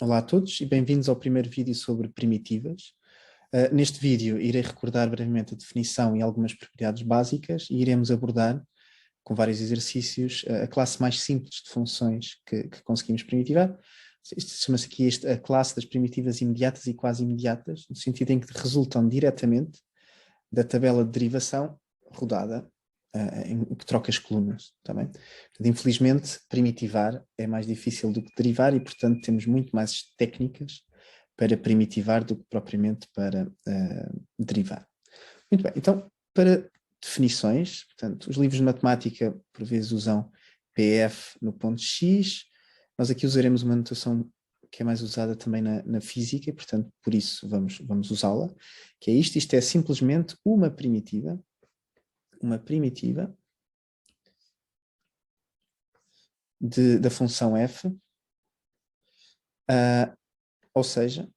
Olá a todos e bem-vindos ao primeiro vídeo sobre primitivas. Neste vídeo irei recordar brevemente a definição e algumas propriedades básicas e iremos abordar, com vários exercícios, a classe mais simples de funções que conseguimos primitivar. Isto chama-se aqui a classe das primitivas imediatas e quase imediatas, no sentido em que resultam diretamente da tabela de derivação rodada, em que troca as colunas também. Portanto, infelizmente, primitivar é mais difícil do que derivar e, portanto, temos muito mais técnicas para primitivar do que propriamente para derivar. Muito bem, então, para definições, portanto, os livros de matemática por vezes usam PF no ponto X, nós aqui usaremos uma notação que é mais usada também na física, e, portanto, por isso vamos usá-la, que é isto. Isto é simplesmente uma primitiva da função f, ou seja,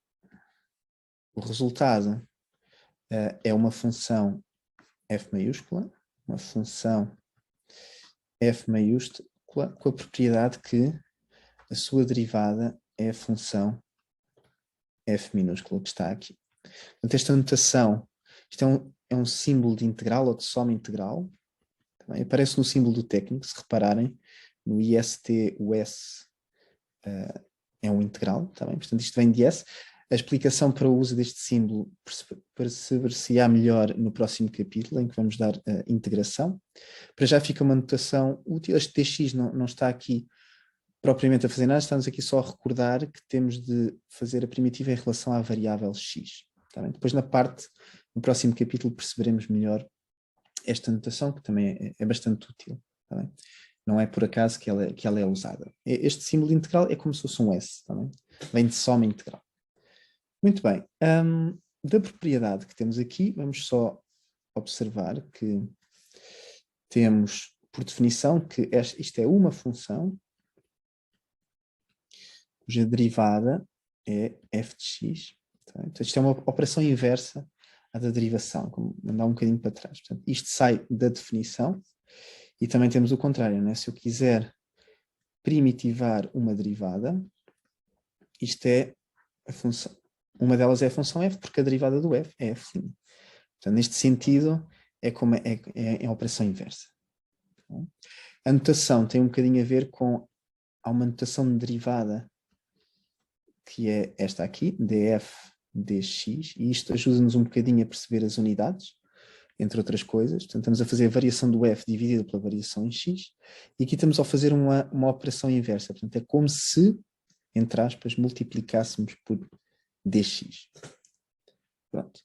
o resultado é uma função f maiúscula, uma função f maiúscula com a propriedade que a sua derivada é a função f minúscula que está aqui. Portanto, esta notação, isto é um símbolo de integral ou de soma integral, também aparece no símbolo do técnico, se repararem, no IST o S é um integral, também, portanto isto vem de S. A explicação para o uso deste símbolo perceber-se-á melhor no próximo capítulo, em que vamos dar a integração. Para já fica uma notação útil. Este dx não está aqui propriamente a fazer nada, estamos aqui só a recordar que temos de fazer a primitiva em relação à variável x. Tá bem? Depois no próximo capítulo perceberemos melhor esta notação, que também é bastante útil. Tá bem? Não é por acaso que ela é usada. Este símbolo integral é como se fosse um S, tá bem? Vem de soma integral. Muito bem. Da propriedade que temos aqui, vamos só observar que temos, por definição, que isto é uma função cuja derivada é f de x. Tá? Então, isto é uma operação inversa à da derivação, como andar um bocadinho para trás. Portanto, isto sai da definição e também temos o contrário, né? Se eu quiser primitivar uma derivada, isto é a função. Uma delas é a função f, porque a derivada do f é f'. Portanto, neste sentido, é a operação inversa. A notação tem um bocadinho a ver com há uma notação de derivada que é esta aqui, df dx, e isto ajuda-nos um bocadinho a perceber as unidades, entre outras coisas. Portanto, estamos a fazer a variação do f dividida pela variação em x, e aqui estamos a fazer uma operação inversa. Portanto, é como se, entre aspas, multiplicássemos por dx. Pronto.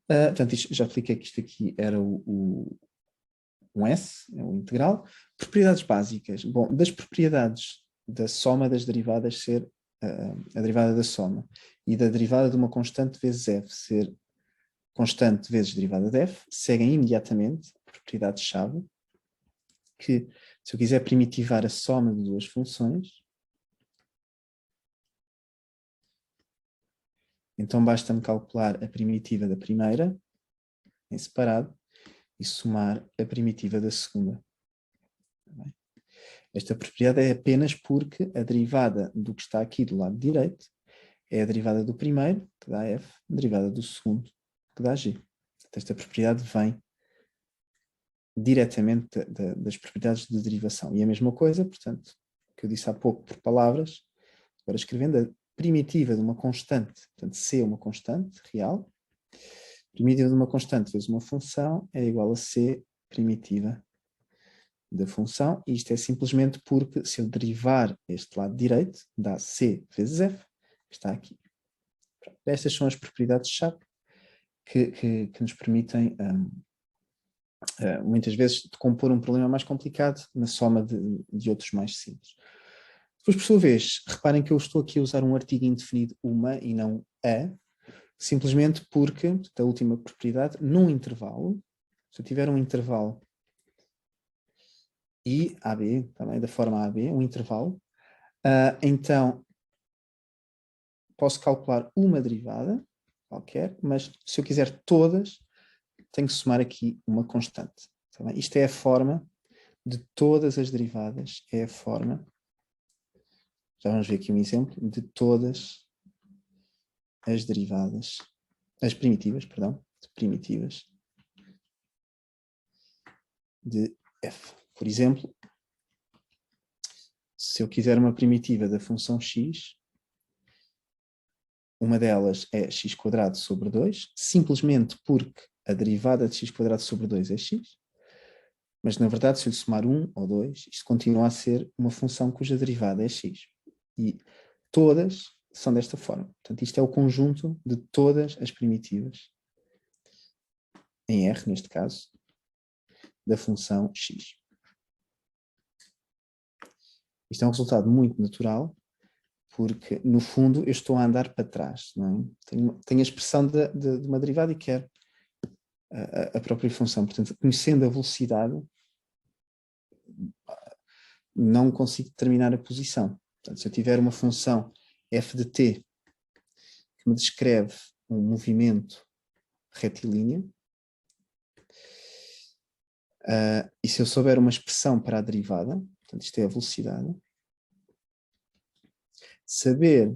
Portanto, já expliquei que isto aqui era um S, é um integral. Propriedades básicas. Bom, das propriedades da soma das derivadas ser a derivada da soma e da derivada de uma constante vezes f ser constante vezes derivada de f, seguem imediatamente a propriedade-chave que, se eu quiser primitivar a soma de duas funções, então basta-me calcular a primitiva da primeira em separado e somar a primitiva da segunda. Esta propriedade é apenas porque a derivada do que está aqui do lado direito é a derivada do primeiro, que dá f, a derivada do segundo, que dá g. Esta propriedade vem diretamente das propriedades de derivação. E a mesma coisa, portanto, que eu disse há pouco por palavras, agora escrevendo a primitiva de uma constante, portanto, c é uma constante real, primitiva de uma constante vezes uma função é igual a c primitiva da função, e isto é simplesmente porque se eu derivar este lado direito, dá c vezes f, que está aqui. Estas são as propriedades-chave que nos permitem muitas vezes decompor um problema mais complicado na soma de outros mais simples. Depois, por sua vez, reparem que eu estou aqui a usar um artigo indefinido uma e não a, simplesmente porque, a última propriedade, num intervalo, se eu tiver um intervalo I, AB, também da forma AB, um intervalo, então posso calcular uma derivada qualquer, mas se eu quiser todas, tenho que somar aqui uma constante. Tá bem? Isto é a forma de todas as derivadas, é a forma, já vamos ver aqui um exemplo, de todas as derivadas, as primitivas, perdão, primitivas de f. Por exemplo, se eu quiser uma primitiva da função x, uma delas é x² sobre 2, simplesmente porque a derivada de x² sobre 2 é x, mas na verdade se eu lhe somar 1 ou 2, isto continua a ser uma função cuja derivada é x. E todas são desta forma. Portanto, isto é o conjunto de todas as primitivas, em R neste caso, da função x. Isto é um resultado muito natural, porque no fundo eu estou a andar para trás. Não é? Tenho a expressão de uma derivada e quero a própria função. Portanto, conhecendo a velocidade, não consigo determinar a posição. Portanto, se eu tiver uma função f de t que me descreve um movimento retilíneo, e se eu souber uma expressão para a derivada, portanto isto é a velocidade, saber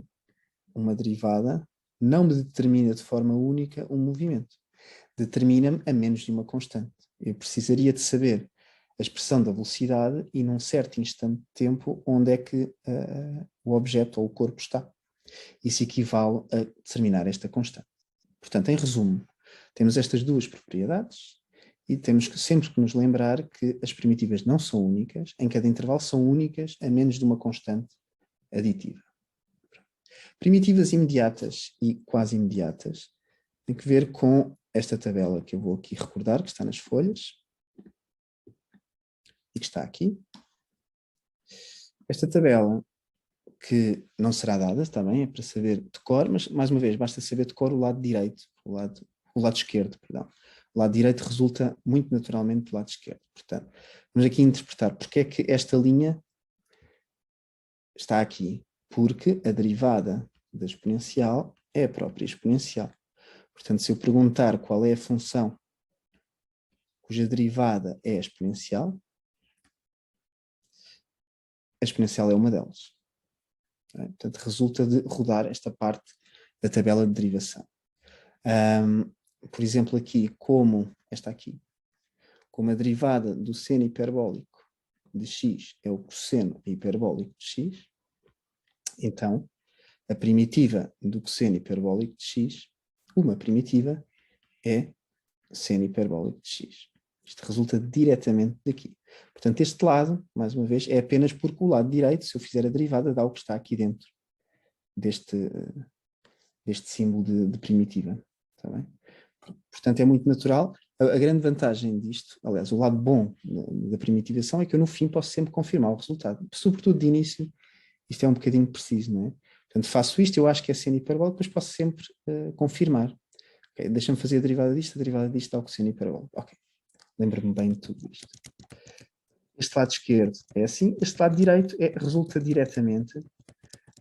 uma derivada não me determina de forma única um movimento. Determina-me a menos de uma constante. Eu precisaria de saber a expressão da velocidade e num certo instante de tempo onde é que o objeto ou o corpo está. Isso equivale a determinar esta constante. Portanto, em resumo, temos estas duas propriedades e temos sempre que nos lembrar que as primitivas não são únicas, em cada intervalo são únicas a menos de uma constante aditiva. Primitivas imediatas e quase imediatas tem que ver com esta tabela que eu vou aqui recordar, que está nas folhas e que está aqui. Esta tabela, que não será dada, está bem, é para saber de cor, mas mais uma vez basta saber de cor o lado direito, o lado esquerdo, perdão. O lado direito resulta muito naturalmente do lado esquerdo. Portanto, vamos aqui interpretar porque é que esta linha está aqui. Porque a derivada da exponencial é a própria exponencial. Portanto, se eu perguntar qual é a função cuja derivada é a exponencial é uma delas. Portanto, resulta de rodar esta parte da tabela de derivação. Por exemplo, aqui, como esta aqui, como a derivada do seno hiperbólico de x é o cosseno hiperbólico de x, então a primitiva do cosseno hiperbólico de x, uma primitiva, é seno hiperbólico de x. Isto resulta diretamente daqui. Portanto, este lado, mais uma vez, é apenas porque o lado direito, se eu fizer a derivada, dá o que está aqui dentro deste símbolo de primitiva. Está bem? Portanto, é muito natural. A grande vantagem disto, aliás, o lado bom da primitivação é que eu no fim posso sempre confirmar o resultado. Sobretudo de início, isto é um bocadinho preciso, não é? Portanto, faço isto, eu acho que é seno hiperbólico, depois posso sempre confirmar. Okay, deixa-me fazer a derivada disto dá o cosseno hiperbólico. Ok, lembro-me bem de tudo isto. Este lado esquerdo é assim, este lado direito resulta diretamente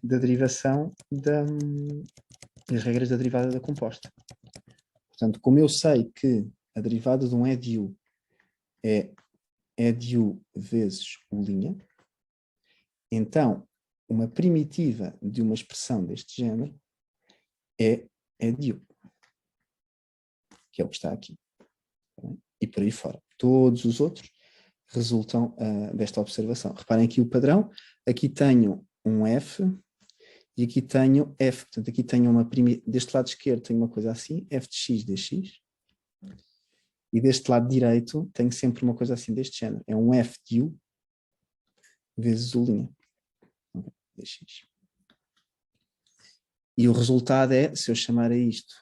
da derivação das regras da derivada da composta. Portanto, como eu sei que a derivada de um edu é edu vezes u', então uma primitiva de uma expressão deste género é edu, que é o que está aqui. E por aí fora. Todos os outros resultam desta observação. Reparem aqui o padrão. Aqui tenho um f e aqui tenho f. Portanto, aqui tenho uma primitiva. Deste lado esquerdo tenho uma coisa assim, f de x dx. E deste lado direito tenho sempre uma coisa assim deste género. É um f de u vezes u', dx. E o resultado é, se eu chamar a isto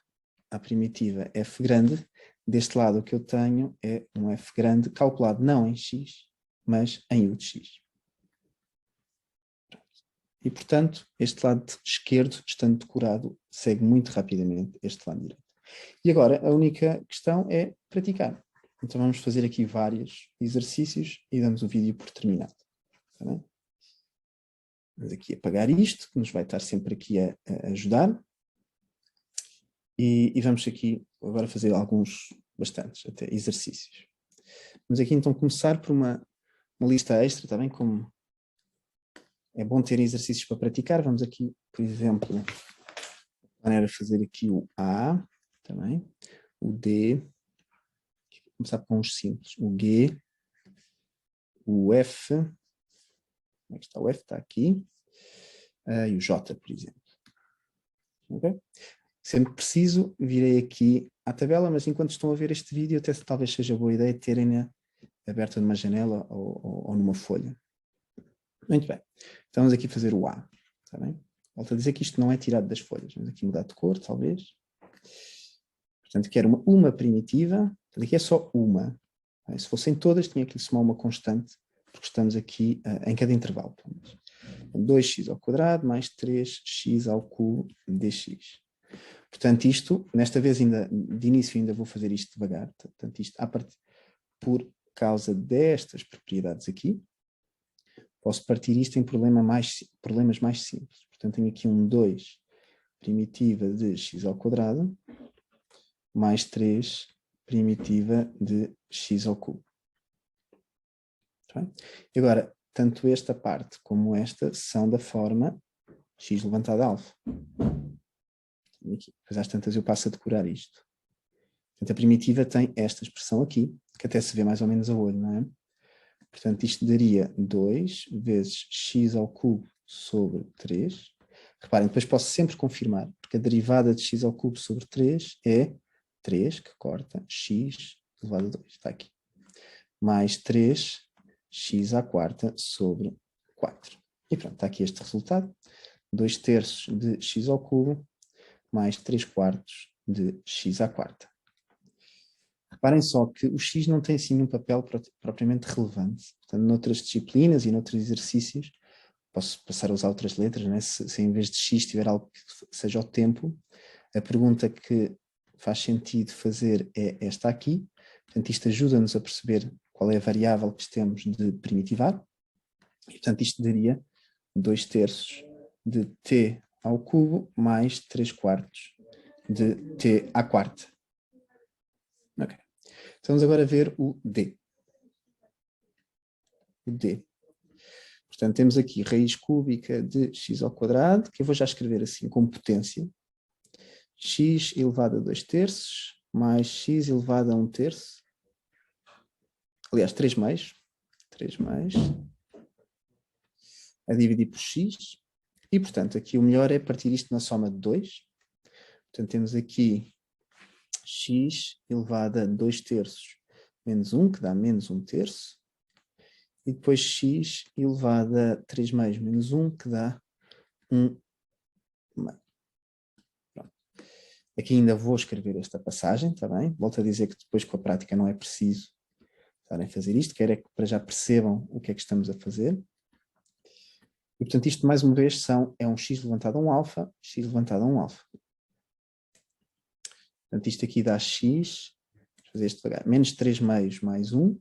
a primitiva f grande, deste lado o que eu tenho é um f grande calculado não em x, mas em u de x. E, portanto, este lado esquerdo, estando decorado, segue muito rapidamente este lado direito. E agora, a única questão é praticar. Então vamos fazer aqui vários exercícios e damos o vídeo por terminado. Está bem? Vamos aqui apagar isto, que nos vai estar sempre aqui a ajudar. E vamos aqui agora fazer bastantes até, exercícios. Vamos aqui então começar por uma lista extra, está bem? Como é bom ter exercícios para praticar, vamos aqui, por exemplo, Era fazer aqui o A também, o D, vou começar com os simples, o G, o F, onde é que está o F? Está aqui, e o J, por exemplo. Okay? Sempre preciso, virei aqui à tabela, mas enquanto estão a ver este vídeo, até talvez seja boa ideia terem-na aberta numa janela ou numa folha. Muito bem, então vamos aqui fazer o A, está bem? Volto a dizer que isto não é tirado das folhas, vamos aqui mudar de cor, talvez. Portanto, quero uma primitiva, aqui é só uma. Se fossem todas, tinha que lhe somar uma constante, porque estamos aqui em cada intervalo. 2x ao quadrado mais 3x ao cubo dx. Portanto, isto, nesta vez ainda, de início ainda vou fazer isto devagar. Portanto, isto, por causa destas propriedades aqui, posso partir isto em problemas mais simples. Portanto, tenho aqui um 2 primitiva de x ao quadrado mais 3 primitiva de x ao cubo. E agora, tanto esta parte como esta são da forma x levantado a alfa. Aqui. Depois às tantas eu passo a decorar isto. Portanto, a primitiva tem esta expressão aqui, que até se vê mais ou menos a olho, não é? Portanto, isto daria 2 vezes x ao cubo sobre 3. Reparem, depois posso sempre confirmar, porque a derivada de x ao cubo sobre 3 é 3, que corta, x elevado a 2, está aqui. Mais 3x à quarta sobre 4. E pronto, está aqui este resultado. 2/3 de x ao cubo mais 3/4 de x à quarta. Reparem só que o x não tem assim um papel propriamente relevante. Portanto, noutras disciplinas e noutros exercícios, posso passar a usar outras letras, né? se em vez de x tiver algo que seja o tempo, a pergunta que faz sentido fazer é esta aqui. Portanto, isto ajuda-nos a perceber qual é a variável que temos de primitivar. E, portanto, isto daria 2/3 de t ao cubo mais 3/4 de t à quarta. Ok. Então vamos agora ver o D. O D. Portanto, temos aqui raiz cúbica de x ao quadrado, que eu vou já escrever assim, como potência. X elevado a 2/3 mais x elevado a 1/3. Aliás, 3 mais. 3 mais. A dividir por x. E, portanto, aqui o melhor é partir isto na soma de 2. Portanto, temos aqui x elevado a 2/3 menos 1, que dá menos 1/3. E depois x elevado a 3 meios menos 1, que dá 1 meio. Pronto. Aqui ainda vou escrever esta passagem, está bem? Volto a dizer que depois com a prática não é preciso estarem a fazer isto, quero é que para já percebam o que é que estamos a fazer. E portanto isto mais uma vez é um x levantado a um alfa, x levantado a um alfa. Portanto isto aqui dá x, vou fazer isto devagar, menos 3 meios mais 1,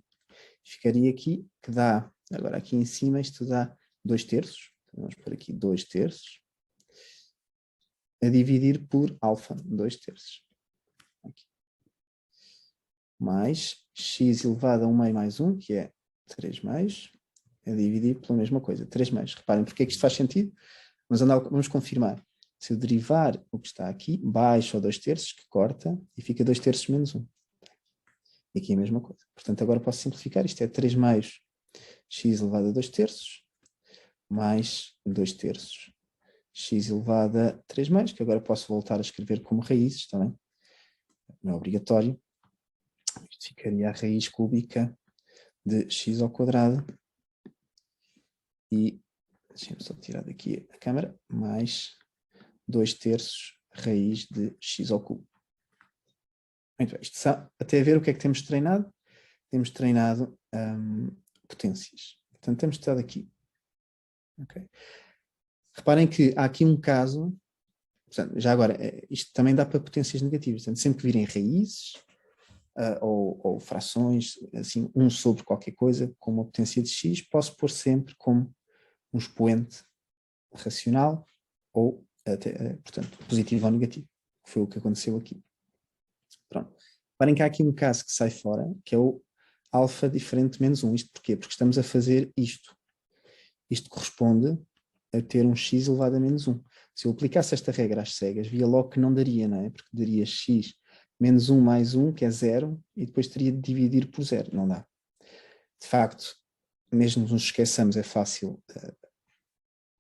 ficaria aqui que dá, agora aqui em cima isto dá 2/3, então vamos pôr aqui 2/3, a dividir por alfa, 2/3. Aqui. Mais x elevado a 1 meio mais 1, que é 3 meios, a dividir pela mesma coisa, 3 meios. Reparem, porque é que isto faz sentido? Vamos confirmar. Se eu derivar o que está aqui, baixo ao 2/3, que corta, e fica 2/3 menos 1. E aqui é a mesma coisa. Portanto, agora posso simplificar. Isto é 3 meios x elevado a 2/3, mais 2/3 x elevado a 3 meios, que agora posso voltar a escrever como raízes, está bem? Não é obrigatório. Isto ficaria a raiz cúbica de x ao quadrado. E, deixem-me só tirar daqui a câmera, mais 2/3 raiz de x ao cubo. Muito bem, isto até ver o que é que temos treinado. Temos treinado potências. Portanto, temos estado aqui. Okay. Reparem que há aqui um caso, portanto, já agora, isto também dá para potências negativas. Portanto, sempre que virem raízes ou frações, assim, 1 sobre qualquer coisa, com uma potência de x, posso pôr sempre como um expoente racional ou, até, portanto, positivo ou negativo, que foi o que aconteceu aqui. Pronto. Reparem que há aqui um caso que sai fora, que é o alfa diferente de menos 1. Isto porquê? Porque estamos a fazer isto. Isto corresponde a ter um x elevado a menos 1. Se eu aplicasse esta regra às cegas, via logo que não daria, não é? Porque daria x menos 1 mais 1, que é 0, e depois teria de dividir por 0. Não dá. De facto, mesmo nos esqueçamos, é fácil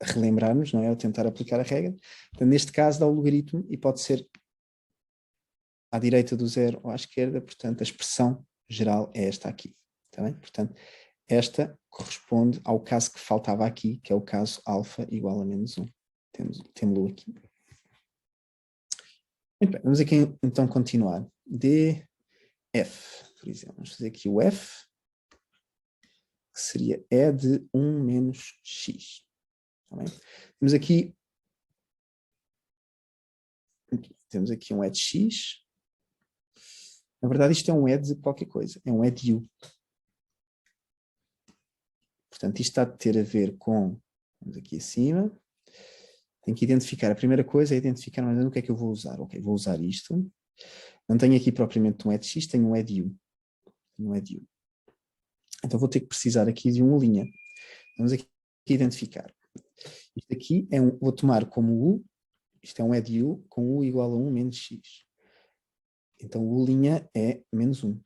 relembrarmos, não é? Ou tentar aplicar a regra. Então, neste caso, dá o logaritmo e pode ser à direita do 0 ou à esquerda. Portanto, a expressão geral é esta aqui. Está bem? Portanto, esta corresponde ao caso que faltava aqui, que é o caso alfa igual a menos 1. Temos-lo aqui. Muito bem, vamos aqui então continuar. df, por exemplo. Vamos fazer aqui o f, que seria e de 1 menos x. Tá bem? Temos aqui um e de x. Na verdade, isto é um e de qualquer coisa. É um e de u. Portanto, isto está a ter a ver com... Vamos aqui acima. Tenho que identificar. A primeira coisa é identificar mais ou menos o que é que eu vou usar. Ok, vou usar isto. Não tenho aqui propriamente um e de x, tenho um e de u. Então vou ter que precisar aqui de uma linha. Vamos aqui identificar. Isto aqui vou tomar como u, isto é um e de u, com u igual a 1 menos x. Então u' é menos 1.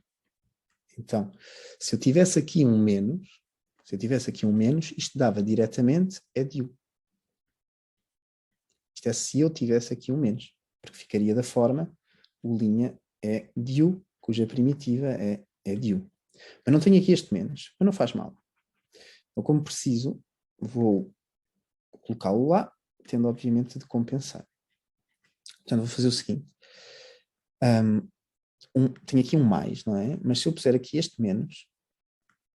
Então, se eu tivesse aqui um menos, isto dava diretamente e de u. Isto é se eu tivesse aqui um menos, porque ficaria da forma u' é de u, cuja primitiva é de u. Mas não tenho aqui este menos, mas não faz mal. Então, como preciso, vou colocá-lo lá, tendo obviamente de compensar. Portanto, vou fazer o seguinte. Tenho aqui um mais, não é? Mas se eu puser aqui este menos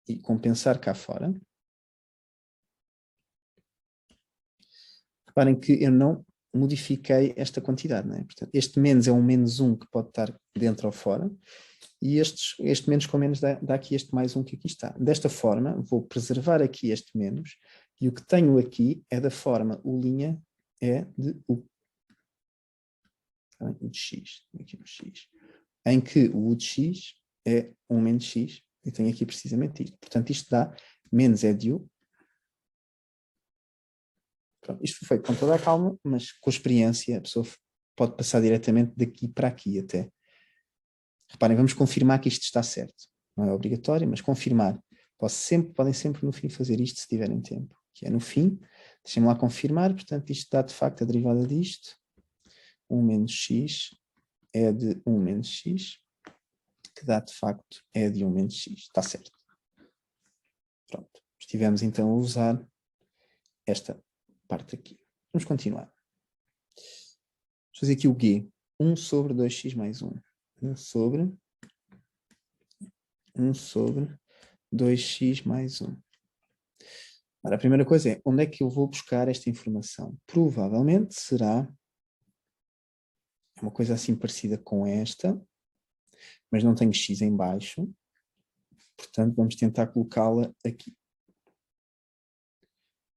e compensar cá fora, reparem que eu não modifiquei esta quantidade, não é? Portanto, este menos é um menos 1 que pode estar dentro ou fora, e este menos com menos dá aqui este mais 1 que aqui está. Desta forma, vou preservar aqui este menos, e o que tenho aqui é da forma u' é de u. U de x. Aqui um x. Em que o u de x é 1 menos x, e tenho aqui precisamente isto. Portanto, isto dá menos e de u. Pronto, isto foi feito com toda a calma, mas com a experiência a pessoa pode passar diretamente daqui para aqui até. Reparem, vamos confirmar que isto está certo. Não é obrigatório, mas confirmar. Podem sempre no fim fazer isto se tiverem tempo. Que é no fim, deixem-me lá confirmar, portanto isto dá de facto a derivada disto. 1 menos x é de 1 menos x, que dá de facto é de 1 menos x. Está certo. Pronto. Estivemos então a usar esta parte aqui. Vamos continuar. Vamos fazer aqui o g. 1 sobre 2x mais 1. 1 sobre 2x mais 1. Ora, a primeira coisa é, onde é que eu vou buscar esta informação? Provavelmente será uma coisa assim parecida com esta, mas não tenho x em baixo. Portanto, vamos tentar colocá-la aqui.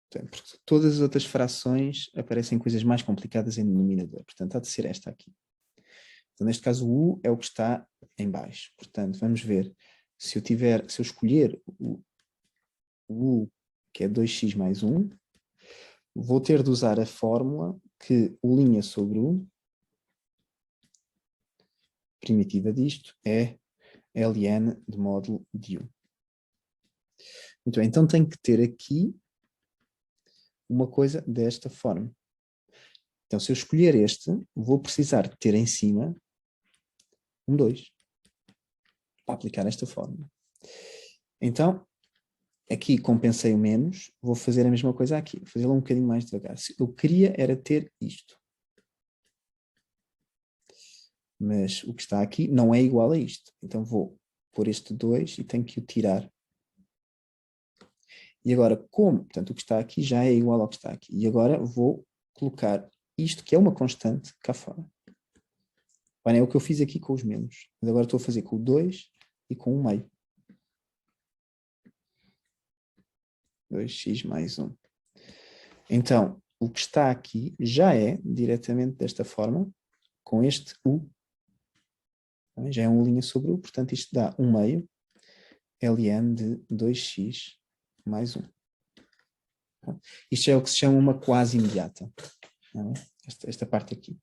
Porque todas as outras frações aparecem coisas mais complicadas em denominador. Portanto, há de ser esta aqui. Então, neste caso, o u é o que está em baixo. Portanto, vamos ver. Se eu escolher o u, que é 2x mais 1, vou ter de usar a fórmula que u' sobre u, primitiva disto, é ln de módulo de u. Muito bem, então tenho que ter aqui uma coisa desta forma. Então, se eu escolher este, vou precisar de ter em cima um 2 para aplicar esta fórmula. Então, aqui compensei o menos, vou fazer a mesma coisa aqui, vou fazê-la um bocadinho mais devagar. Eu queria era ter isto. Mas o que está aqui não é igual a isto. Então vou pôr este 2 e tenho que o tirar. E agora, portanto, o que está aqui já é igual ao que está aqui. E agora vou colocar isto, que é uma constante, cá fora. Bem, é o que eu fiz aqui com os menos. Mas agora estou a fazer com o 2 e com o meio. 2x mais 1. Então, o que está aqui já é diretamente desta forma, com este u. Já é u' sobre u, portanto isto dá 1 meio ln de 2x mais 1. Isto é o que se chama uma quase imediata. Não é? Esta parte aqui.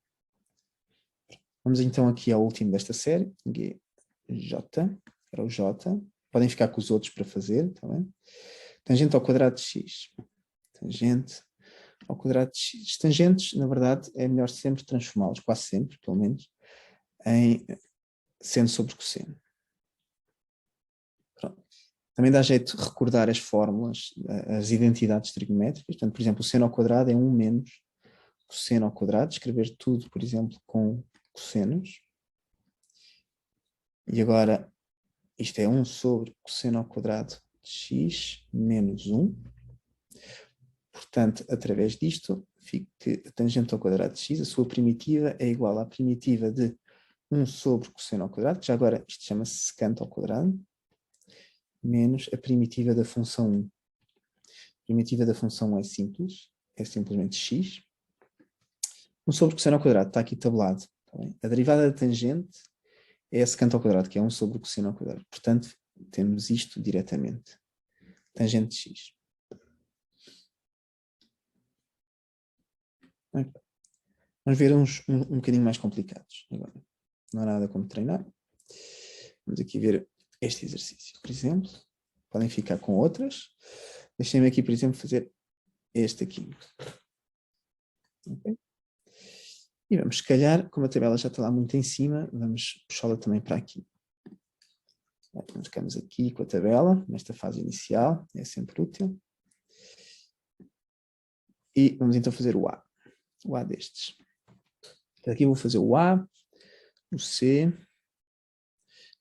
Vamos então aqui ao último desta série, GJ, era o J. Podem ficar com os outros para fazer, está bem? Tangente ao quadrado de x. Tangente ao quadrado de x. Tangentes, na verdade, é melhor sempre transformá-los, quase sempre, pelo menos, em seno sobre cosseno. Pronto. Também dá jeito de recordar as fórmulas, as identidades trigonométricas. Portanto, por exemplo, o seno ao quadrado é 1 menos cosseno ao quadrado. Escrever tudo, por exemplo, com cossenos. E agora, isto é 1 sobre cosseno ao quadrado de x menos 1. Portanto, através disto, fica que a tangente ao quadrado de x, a sua primitiva, é igual à primitiva de 1 sobre cosseno ao quadrado, que já agora isto chama-se secante ao quadrado, menos a primitiva da função 1. A primitiva da função 1 é simples, é simplesmente x. 1 sobre cosseno ao quadrado, está aqui tabulado. Tá bem? A derivada da tangente é a secante ao quadrado, que é 1 sobre cosseno ao quadrado. Portanto, temos isto diretamente. Tangente de x. Vamos ver uns um bocadinho mais complicados agora. Não há nada como treinar. Vamos aqui ver este exercício, por exemplo. Podem ficar com outras. Deixem-me aqui, por exemplo, fazer este aqui. Okay? E vamos, se calhar, como a tabela já está lá muito em cima, vamos puxá-la também para aqui. Então, ficamos aqui com a tabela, nesta fase inicial, é sempre útil. E vamos então fazer o A destes. Aqui vou fazer o A, o C,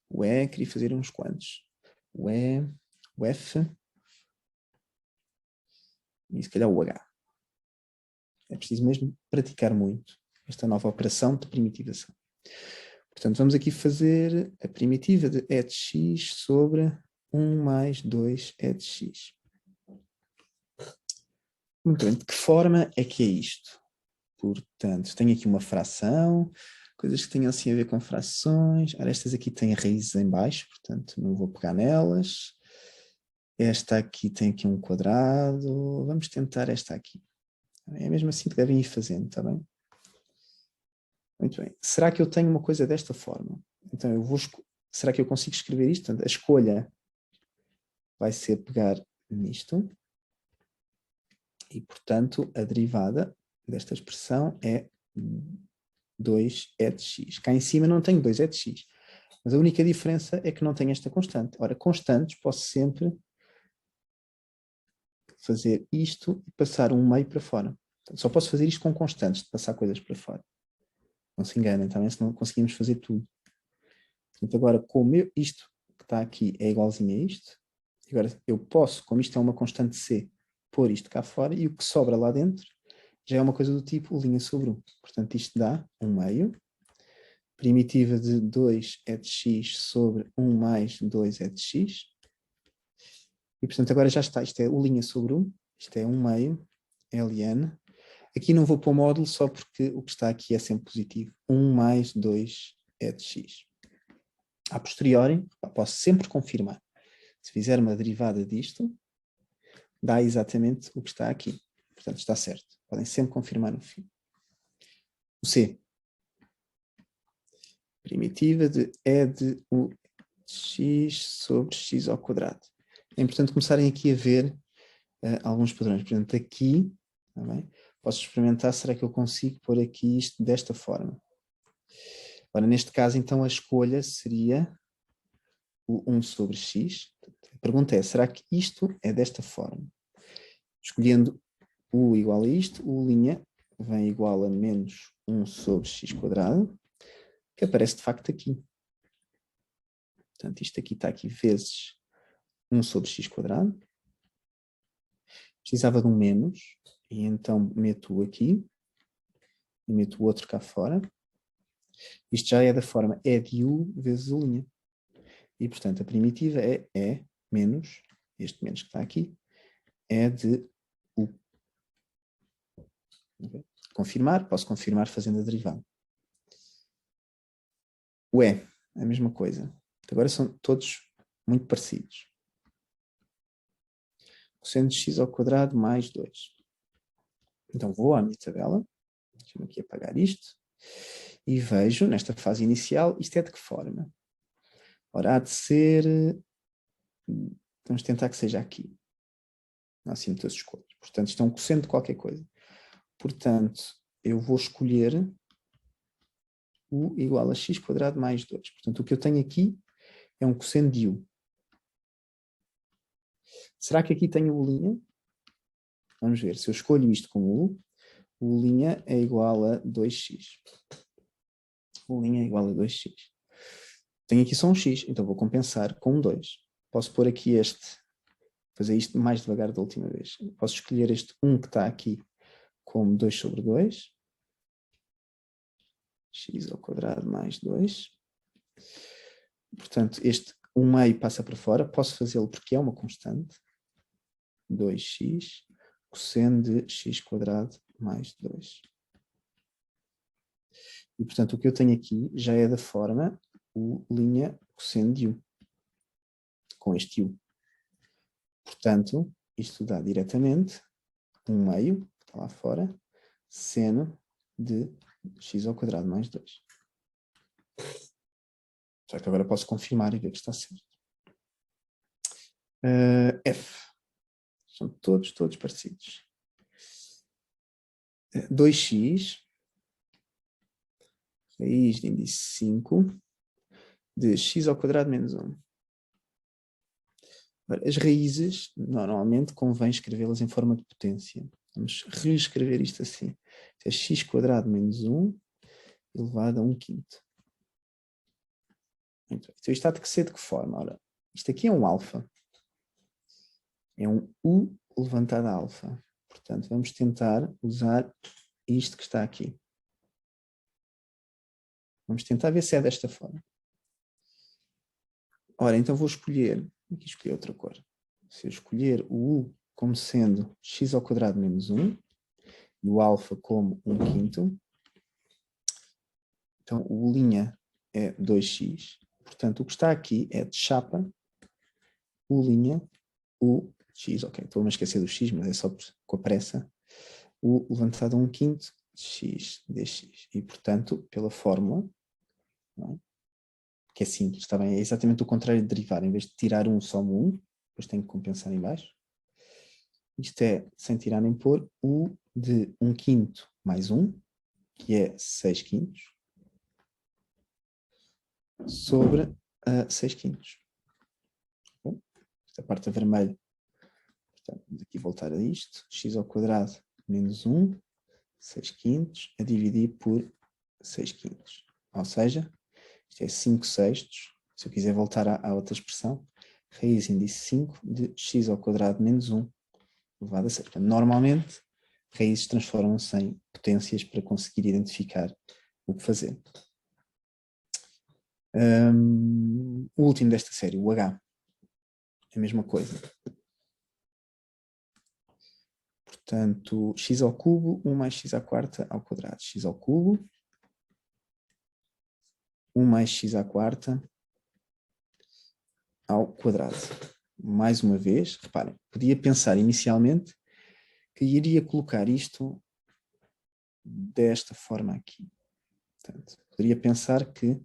o E, queria fazer uns quantos. O E, o F e se calhar o H. É preciso mesmo praticar muito esta nova operação de primitivação. Portanto, vamos aqui fazer a primitiva de e de x sobre 1 mais 2 e de x. Muito bem, de que forma é que é isto? Portanto, tenho aqui uma fração, coisas que tenham assim a ver com frações. Ora, estas aqui têm raízes em baixo, portanto não vou pegar nelas. Esta aqui tem aqui um quadrado. Vamos tentar esta aqui. É mesmo assim que devem ir fazendo, está bem? Muito bem. Será que eu tenho uma coisa desta forma? Então eu vou... Será que eu consigo escrever isto? Portanto, a escolha vai ser pegar nisto. E, portanto, a derivada desta expressão é 2e de x. Cá em cima não tenho 2e de x. Mas a única diferença é que não tenho esta constante. Ora, constantes posso sempre fazer isto e passar um meio para fora. Portanto, só posso fazer isto com constantes, de passar coisas para fora. Não se enganem, também, senão conseguimos fazer tudo. Portanto, agora, como isto que está aqui é igualzinho a isto, agora eu posso, como isto é uma constante C, pôr isto cá fora e o que sobra lá dentro já é uma coisa do tipo linha sobre 1. Portanto, isto dá 1 meio. Primitiva de 2 é de x sobre 1 mais 2 é de x. E, portanto, agora já está. Isto é o linha sobre 1. Isto é 1 meio, ln. Aqui não vou pôr módulo só porque o que está aqui é sempre positivo. 1 mais 2 é de x. A posteriori, posso sempre confirmar. Se fizer uma derivada disto, dá exatamente o que está aqui. Portanto, está certo. Podem sempre confirmar no fim. O C. Primitiva de E de U de x sobre x ao quadrado. É importante começarem aqui a ver alguns padrões. Por exemplo, aqui, tá bem? Posso experimentar, será que eu consigo pôr aqui isto desta forma? Ora, neste caso, então, a escolha seria o 1 sobre x. A pergunta é, será que isto é desta forma? Escolhendo u igual a isto, u' vem igual a menos 1 sobre x quadrado, que aparece de facto aqui. Portanto, isto aqui está aqui vezes 1 sobre x quadrado. Precisava de um menos, e então meto o aqui, e meto o outro cá fora. Isto já é da forma E de u vezes u'. E, portanto, a primitiva é E menos, este menos que está aqui, é de u. Okay? Confirmar, posso confirmar fazendo a derivada. O E, a mesma coisa. Agora são todos muito parecidos. cosseno de x ao quadrado mais 2. Então vou à minha tabela, deixa-me aqui apagar isto, e vejo, nesta fase inicial, isto é de que forma? Ora, há de ser, vamos tentar que seja aqui, acima das escolhas. Portanto, isto é um cosseno de qualquer coisa. Portanto, eu vou escolher u igual a x quadrado mais 2. Portanto, o que eu tenho aqui é um cosseno de u. Será que aqui tenho u'? Vamos ver, se eu escolho isto como u, u' é igual a 2x. U' é igual a 2x. Tenho aqui só um x, então vou compensar com um 2. Posso pôr aqui este, fazer isto mais devagar da última vez. Posso escolher este 1 que está aqui como 2 sobre 2. X ao quadrado mais 2. Portanto, este 1 meio passa para fora. Posso fazê-lo porque é uma constante. 2x, cosseno de x quadrado mais 2. E, portanto, o que eu tenho aqui já é da forma u' cosseno de u. Com este u. Portanto, isto dá diretamente 1 meio, que está lá fora, seno de x ao quadrado mais 2. Já que agora posso confirmar e ver que está certo. F. São todos parecidos. 2x, raiz de índice 5, de x ao quadrado menos 1. As raízes, normalmente, convém escrevê-las em forma de potência. Vamos reescrever isto assim. É x quadrado menos 1 elevado a 1/5. Então, isto está de que ser de que forma? Ora, isto aqui é um alfa. É um u elevantado a alfa. Portanto, vamos tentar usar isto que está aqui. Vamos tentar ver se é desta forma. Ora, então vou escolher, aqui escolher outra cor. Se eu escolher o u como sendo x ao quadrado menos 1 e o alfa como 1/5, então o u' é 2x. Portanto, o que está aqui é de chapa u', u x, ok, estou-me a esquecer do x, mas é só com a pressa, u levantado a 1/5 de x dx. E, portanto, pela fórmula, não é? Que é simples, está bem? É exatamente o contrário de derivar. Em vez de tirar um, só um, depois tenho que compensar em baixo. Isto é, sem tirar nem pôr, u de 1/5 mais 1, que é 6/5, sobre 6/5. Bom, esta parte vermelha. Portanto, vamos aqui voltar a isto. X ao quadrado menos 1, 6/5, a dividir por 6/5. Ou seja, isto é 5/6. Se eu quiser voltar à outra expressão, raiz índice 5 de x ao quadrado menos 1 elevado a 6. Portanto, normalmente, raízes transformam-se em potências para conseguir identificar o que fazer. O último desta série, o H. É a mesma coisa. Portanto, x ao cubo, 1 mais x à quarta ao quadrado. X ao cubo, 1 mais x à quarta ao quadrado. Mais uma vez, reparem, podia pensar inicialmente que iria colocar isto desta forma aqui. Portanto, poderia pensar que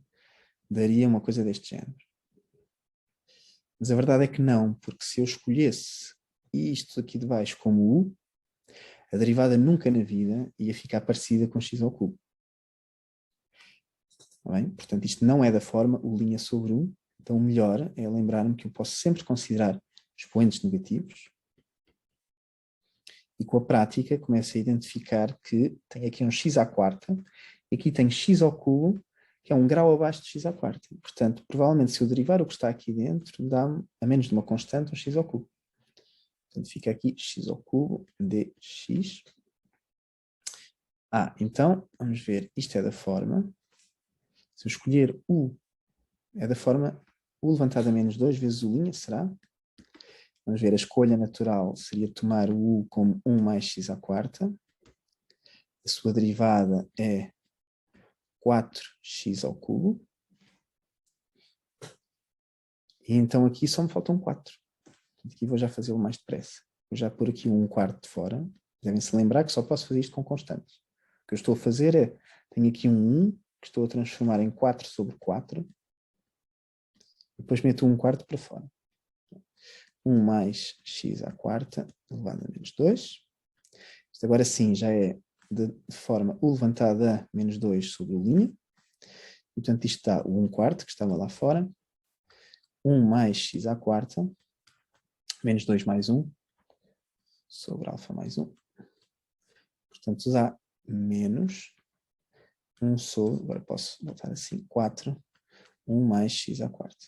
daria uma coisa deste género. Mas a verdade é que não, porque se eu escolhesse isto aqui de baixo como u, a derivada nunca na vida ia ficar parecida com x ao cubo. Tá bem? Portanto, isto não é da forma u' sobre u, então o melhor é lembrar-me que eu posso sempre considerar expoentes negativos e com a prática começo a identificar que tenho aqui um x à quarta e aqui tenho x ao cubo, que é um grau abaixo de x à quarta. Portanto, provavelmente se eu derivar o que está aqui dentro, dá-me, a menos de uma constante, um x ao cubo. Portanto, fica aqui x ao cubo dx. Então, vamos ver, isto é da forma, se eu escolher u, é da forma u levantado a menos 2 vezes u', será? Vamos ver, a escolha natural seria tomar o u como 1 mais x à quarta. A sua derivada é 4x ao cubo. E então aqui só me faltam 4. Aqui vou já fazê-lo mais depressa. vou já pôr aqui um quarto de fora. Devem se lembrar que só posso fazer isto com constantes. O que eu estou a fazer é, tenho aqui um 1 que estou a transformar em 4 sobre 4. Depois meto um quarto para fora. 1 mais x à quarta elevado a menos 2. Isto agora sim já é de forma u levantado a menos 2 sobre o linha. E, portanto, isto dá o 1 quarto que estava lá fora. 1 mais x à quarta, menos 2 mais 1, sobre alfa mais 1. Portanto, dá menos 1 sobre, agora posso botar assim, 4, 1 mais x à quarta.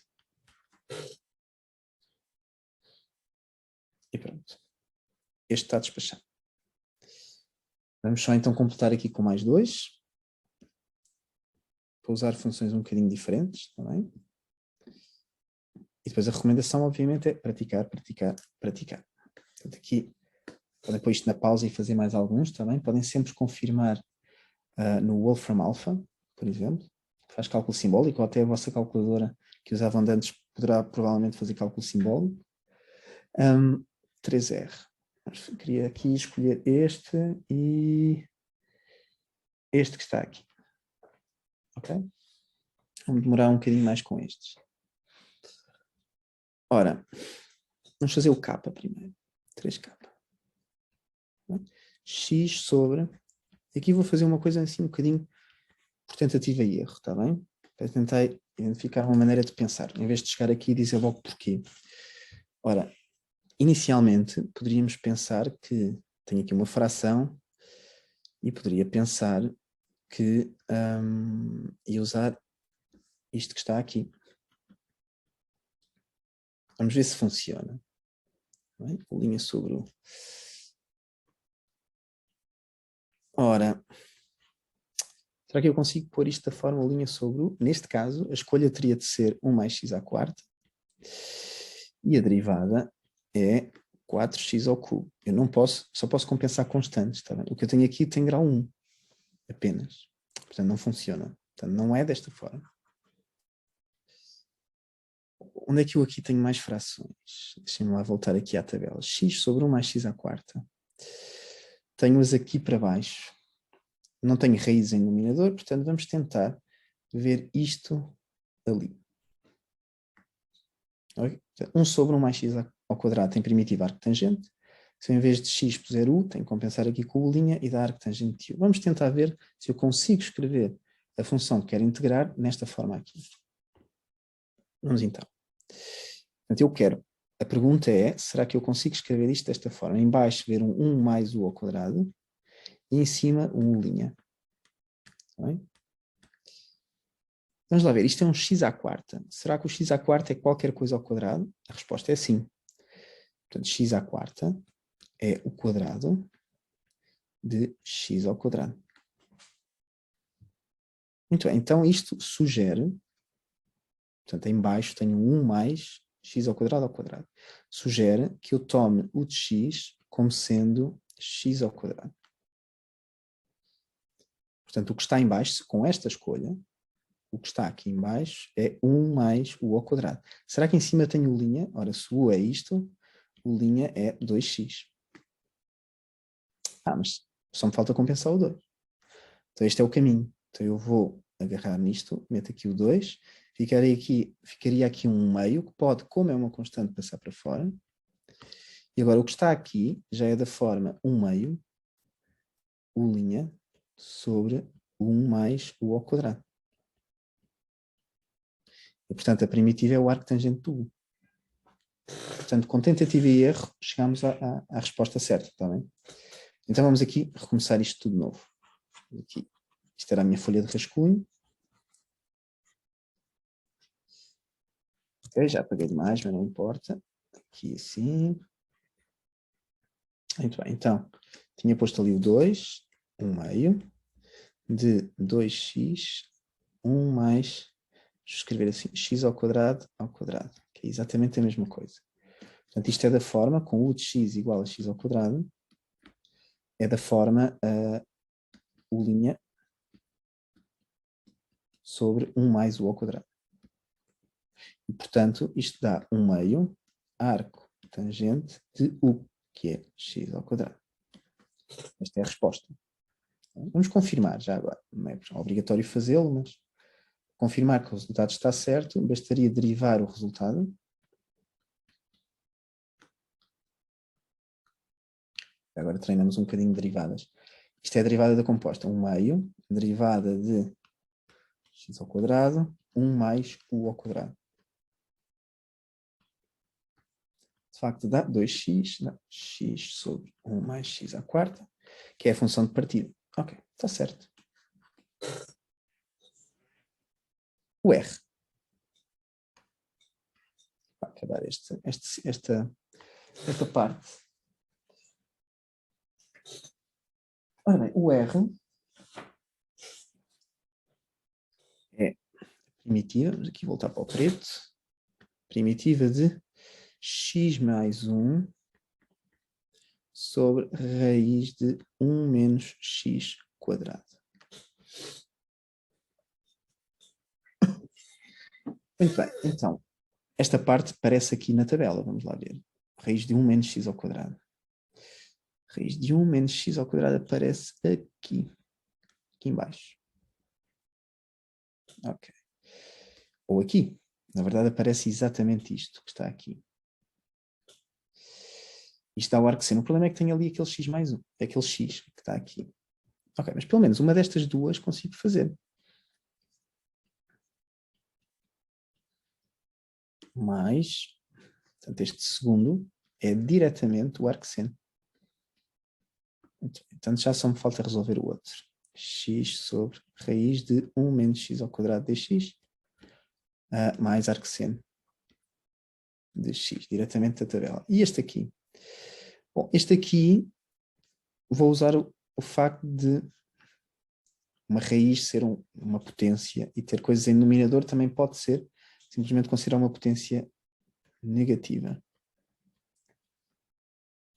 E pronto. Este está despachado. Vamos só então completar aqui com mais 2. Para usar funções um bocadinho diferentes também. E depois a recomendação, obviamente, é praticar, praticar, praticar. Portanto, aqui, podem pôr isto na pausa e fazer mais alguns também. Podem sempre confirmar no Wolfram Alpha, por exemplo, que faz cálculo simbólico, ou até a vossa calculadora que usavam antes poderá provavelmente fazer cálculo simbólico. 3R. Mas queria aqui escolher este e este que está aqui. Ok? Vamos demorar um bocadinho mais com estes. Ora, vamos fazer o K primeiro. 3K. X sobre... Aqui vou fazer uma coisa assim um bocadinho por tentativa e erro, está bem? Para tentar identificar uma maneira de pensar, em vez de chegar aqui e dizer logo porquê. Ora, inicialmente poderíamos pensar que tenho aqui uma fração e poderia pensar que ia usar isto que está aqui. Vamos ver se funciona. Bem, linha sobre o... Ora, será que eu consigo pôr isto da forma linha sobre o... Neste caso, a escolha teria de ser 1 mais x à quarta e a derivada é 4x ao cubo. Eu não posso, só posso compensar constantes, está bem? O que eu tenho aqui tem grau 1, apenas. Portanto, não funciona. Portanto, não é desta forma. Onde é que eu aqui tenho mais frações? Deixem-me lá voltar aqui à tabela. X sobre 1 mais x à quarta. Tenho-as aqui para baixo. Não tenho raiz em denominador, portanto vamos tentar ver isto ali. Okay? 1 sobre 1 mais x ao quadrado tem primitiva arctangente. Se eu, em vez de x puser u, tenho que compensar aqui com u' e dar arctangente de u. Vamos tentar ver se eu consigo escrever a função que quero integrar nesta forma aqui. Vamos então. Portanto, eu quero. A pergunta é, será que eu consigo escrever isto desta forma? Em baixo ver um 1 mais u ao quadrado e em cima um u'. Bem? Vamos lá ver, isto é um x à quarta. Será que o x à quarta é qualquer coisa ao quadrado? A resposta é sim. Portanto, x à quarta é o quadrado de x ao quadrado. Muito bem, então isto sugere, portanto, em baixo tenho 1 mais x ao quadrado, sugere que eu tome o de x como sendo x ao quadrado. Portanto, o que está em baixo, com esta escolha, o que está aqui em baixo é 1 mais u ao quadrado. Será que em cima tenho linha? Ora, se u é isto, o linha é 2x. Mas só me falta compensar o 2. Então este é o caminho. Então eu vou agarrar nisto, meto aqui o 2, ficaria aqui um meio, que pode, como é uma constante, passar para fora. E agora o que está aqui já é da forma 1 meio, u' sobre 1 mais u ao quadrado. E, portanto, a primitiva é o arctangente do u. Portanto, com tentativa e erro, chegamos à resposta certa, está bem? Então vamos aqui recomeçar isto tudo de novo. Aqui. Isto era a minha folha de rascunho. Ok, já apaguei demais, mas não importa. Aqui assim. Muito bem, então, tinha posto ali o 2, 1 meio, de 2x, 1 mais, deixa eu escrever assim, x ao quadrado, que é exatamente a mesma coisa. Portanto, isto é da forma, com u de x igual a x ao quadrado, é da forma u' sobre 1 mais u ao quadrado. E, portanto, isto dá 1 meio arco tangente de u. que é x ao quadrado. Esta é a resposta. Vamos confirmar já agora. Não é obrigatório fazê-lo, mas confirmar que o resultado está certo, bastaria derivar o resultado. Agora treinamos um bocadinho de derivadas. Isto é a derivada da composta. 1 meio, derivada de x ao quadrado, 1 mais u ao quadrado. De facto dá 2x, não, x sobre 1 mais x à quarta, que é a função de partida. Ok, está certo. O R. Para acabar esta parte. Ora bem, o R é primitiva, vamos aqui voltar para o preto, primitiva de x mais 1 sobre raiz de 1 menos x quadrado. Muito bem, então, esta parte aparece aqui na tabela, vamos lá ver. Raiz de 1 menos x ao quadrado. Raiz de 1 menos x ao quadrado aparece aqui em baixo. Ok. Ou aqui. Na verdade aparece exatamente isto que está aqui. Isto dá o arco seno. O problema é que tem ali aquele x mais 1. É aquele x que está aqui. Ok, mas pelo menos uma destas duas consigo fazer. Mais, portanto, este segundo é diretamente o arco seno. Então já só me falta resolver o outro. X sobre raiz de 1 menos x ao quadrado dx mais arco seno de x, diretamente da tabela. E este aqui? Bom, este aqui vou usar o facto de uma raiz ser uma potência e ter coisas em denominador também pode ser simplesmente considerar uma potência negativa.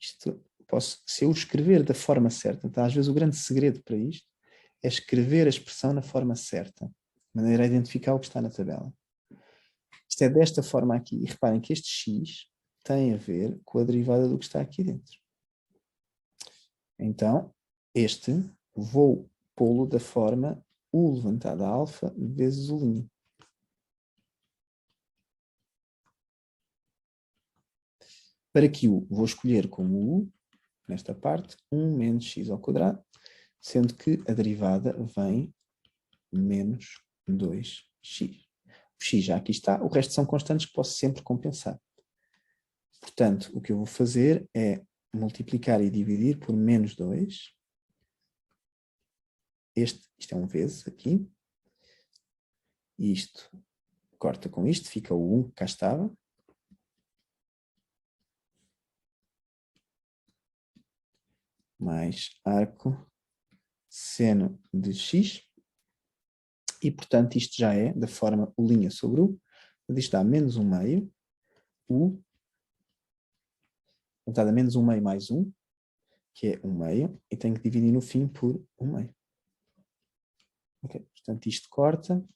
Isto se eu escrever da forma certa, então às vezes o grande segredo para isto é escrever a expressão na forma certa, de maneira a identificar o que está na tabela. Isto é desta forma aqui. E reparem que este x tem a ver com a derivada do que está aqui dentro. Então, vou pô-lo da forma u levantado a alfa vezes u'. Para que u, vou escolher como u, nesta parte, 1 menos x ao quadrado, sendo que a derivada vem menos 2x. O x já aqui está, o resto são constantes que posso sempre compensar. Portanto, o que eu vou fazer é multiplicar e dividir por menos 2. Isto é um vezes aqui. Isto corta com isto, fica o 1 que cá estava. Mais arco seno de x. E, portanto, isto já é da forma u' sobre u. Isto dá menos 1 meio. U. Portanto, dá menos 1 meio mais 1, que é 1 meio. E tenho que dividir no fim por 1 meio. Ok, portanto, isto corta.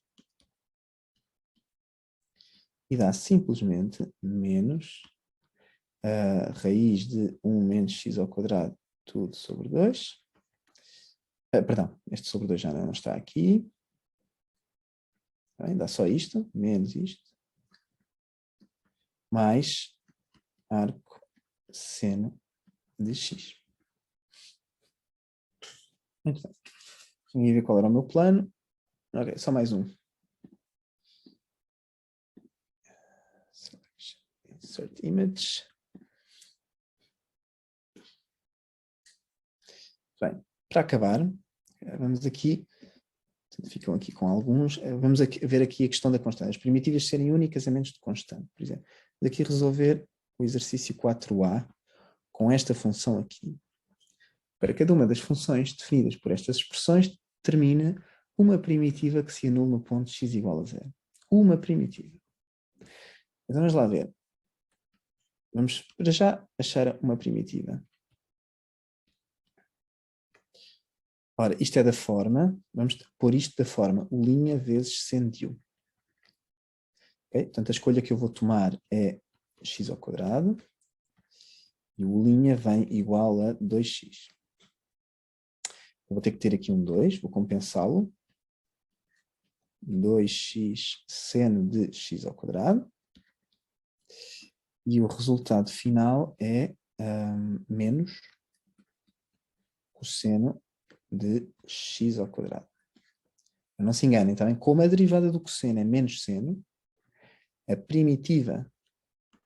E dá simplesmente menos a raiz de 1 menos x ao quadrado, tudo sobre 2. Perdão, este sobre 2 já não está aqui. Bem, dá só isto, menos isto. Mais arco seno de x. Muito bem. Vamos ver qual era o meu plano. Ok, só mais um. Insert image. Bem, para acabar, vamos aqui, ficam aqui com alguns, vamos ver aqui a questão da constante. As primitivas serem únicas a menos de constante, por exemplo. Vamos aqui resolver o exercício 4a com esta função aqui. Para cada uma das funções definidas por estas expressões, determina uma primitiva que se anula no ponto x igual a 0. Uma primitiva. Então vamos lá ver. Vamos para já achar uma primitiva. Ora, isto é da forma, vamos pôr isto da forma u' vezes seno de u. Okay? Portanto, a escolha que eu vou tomar é x ao quadrado E o U' vem igual a 2x. Eu vou ter que ter aqui um 2, vou compensá-lo. 2x seno de x ao quadrado. E o resultado final é menos cosseno de x ao quadrado. Não se enganem, também, como a derivada do cosseno é menos seno, a primitiva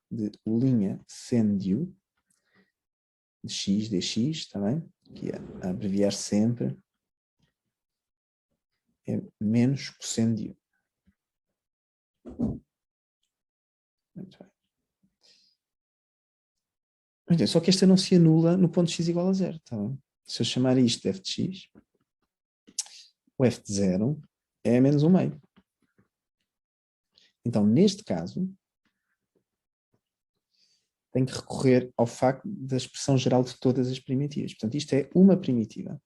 de U' seno de U, de x, dx, também, que é abreviar sempre, é menos cosseno de U. Muito bem. Só que esta não se anula no ponto x igual a 0. Tá bem? Se eu chamar isto de f de x, o f de 0 é menos 1 meio. Então, neste caso, tenho que recorrer ao facto da expressão geral de todas as primitivas. Portanto, isto é uma primitiva.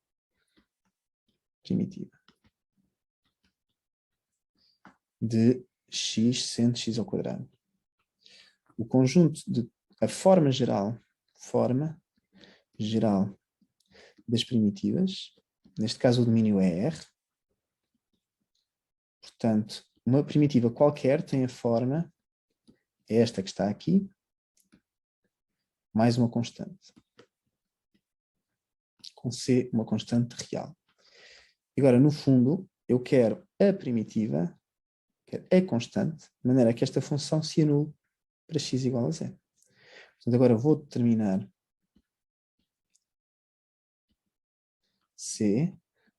De x seno de x ao quadrado. O conjunto de... A forma geral das primitivas, neste caso o domínio é R. Portanto, uma primitiva qualquer tem a forma, esta que está aqui, mais uma constante. Com C, uma constante real. Agora, no fundo, eu quero a primitiva, quero a constante, de maneira que esta função se anule para x igual a 0. Portanto, agora vou determinar C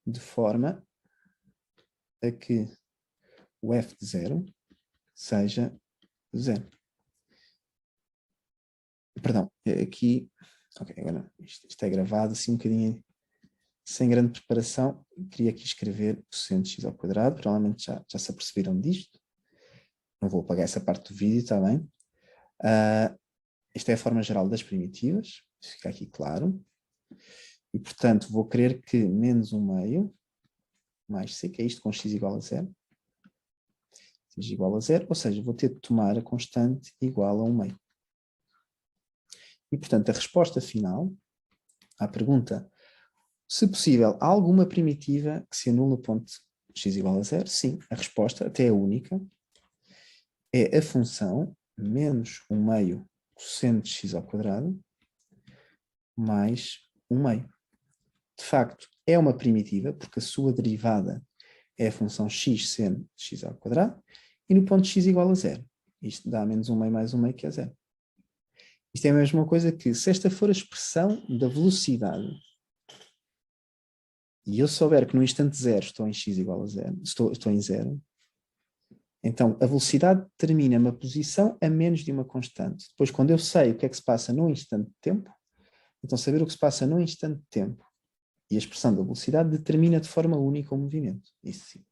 de forma a que o f de 0 seja 0. Perdão, aqui... Ok, agora isto é gravado assim um bocadinho sem grande preparação. Queria aqui escrever cosseno de x ao quadrado. Provavelmente já se aperceberam disto. Não vou apagar essa parte do vídeo, está bem? Esta é a forma geral das primitivas. Fica aqui claro. E, portanto, vou querer que menos 1 meio mais c, que é isto com x igual a 0, seja igual a 0, ou seja, vou ter de tomar a constante igual a 1 meio. E, portanto, a resposta final à pergunta, se possível, há alguma primitiva que se anule no ponto x igual a 0? Sim, a resposta, até a única, é a função menos 1 meio cosseno de x ao quadrado mais 1 meio. De facto, é uma primitiva, porque a sua derivada é a função x seno de x ao quadrado, e no ponto x igual a 0. Isto dá menos 1 meio mais 1 meio, que é 0. Isto é a mesma coisa que, se esta for a expressão da velocidade, e eu souber que no instante 0 estou em x igual a 0, estou em 0, então a velocidade determina uma posição a menos de uma constante. Depois, quando eu sei o que é que se passa num instante de tempo, então saber o que se passa num instante de tempo e a expressão da velocidade determina de forma única o movimento. Isso sim.